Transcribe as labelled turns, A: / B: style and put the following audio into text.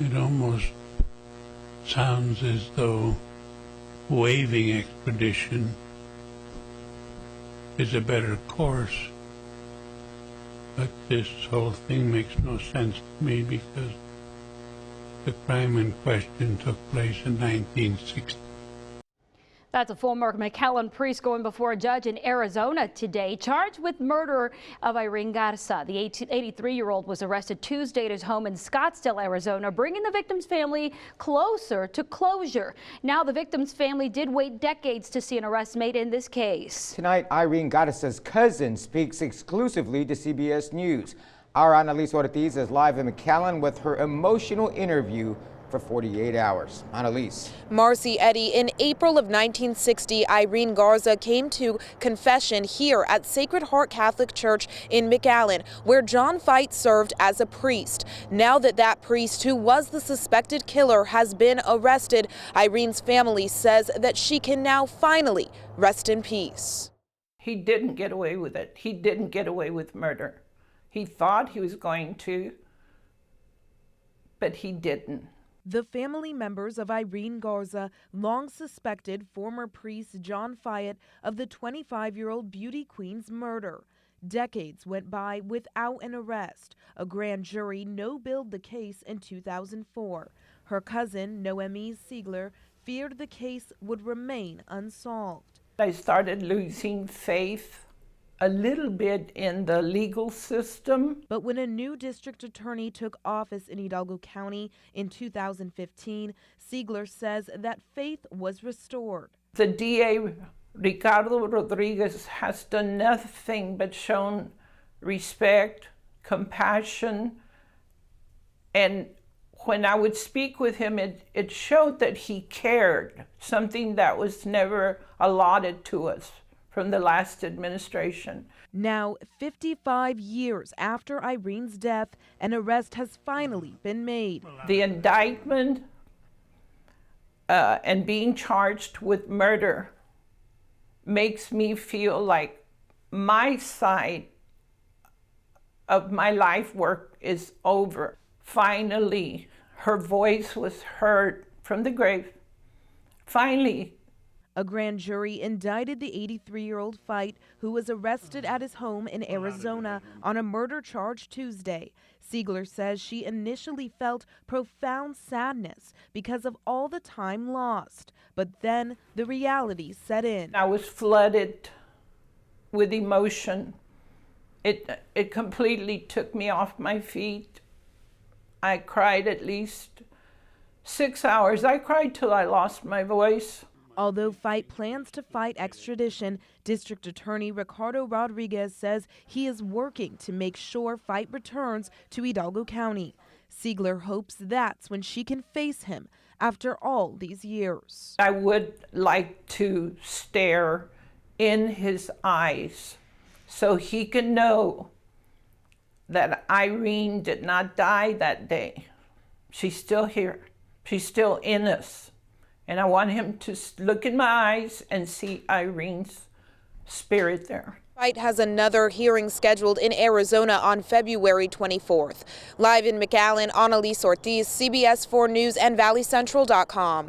A: It almost sounds as though waiving extradition is a better course. But this whole thing makes no sense to me because the crime in question took place in 1960.
B: That's a former McAllen priest going before a judge in Arizona today, charged with murder of Irene Garza. The 83-year-old was arrested Tuesday at his home in Scottsdale, Arizona, bringing the victim's family closer to closure. Now, the victim's family did wait decades to see an arrest made in this case.
C: Tonight, Irene Garza's cousin speaks exclusively to CBS News. Our Annalise Ortiz is live in McAllen with her emotional interview for 48 hours. Annalise.
D: Marcy Eddy, in April of 1960, Irene Garza came to confession here at Sacred Heart Catholic Church in McAllen, where John Fite served as a priest. Now that priest, who was the suspected killer, has been arrested, Irene's family says that she can now finally rest in peace.
E: He didn't get away with it. He didn't get away with murder. He thought he was going to, but he didn't.
F: The family members of Irene Garza long suspected former priest John Fite of the 25-year-old beauty queen's murder. Decades went by without an arrest. A grand jury no-billed the case in 2004. Her cousin, Noemi Ziegler, feared the case would remain unsolved.
E: I started losing faith a little bit in the legal system.
F: But when a new district attorney took office in Hidalgo County in 2015, Ziegler says that faith was restored.
E: The DA, Ricardo Rodriguez, has done nothing but shown respect, compassion, and when I would speak with him, it showed that he cared, something that was never allotted to us from the last administration.
F: Now, 55 years after Irene's death, an arrest has finally been made.
E: The indictment and being charged with murder makes me feel like my side of my life work is over. Finally, her voice was heard from the grave. Finally.
F: A grand jury indicted the 83-year-old Fite, who was arrested at his home in Arizona on a murder charge Tuesday. Ziegler says she initially felt profound sadness because of all the time lost, but then the reality set in.
E: I was flooded with emotion. It completely took me off my feet. I cried at least 6 hours. I cried till I lost my voice.
F: Although Fite plans to fight extradition, District Attorney Ricardo Rodriguez says he is working to make sure Fite returns to Hidalgo County. Ziegler hopes that's when she can face him after all these years.
E: I would like to stare in his eyes so he can know that Irene did not die that day. She's still here. She's still in us. And I want him to look in my eyes and see Irene's spirit there.
D: Fite has another hearing scheduled in Arizona on February 24th. Live in McAllen, Annalise Ortiz, CBS 4 News and ValleyCentral.com.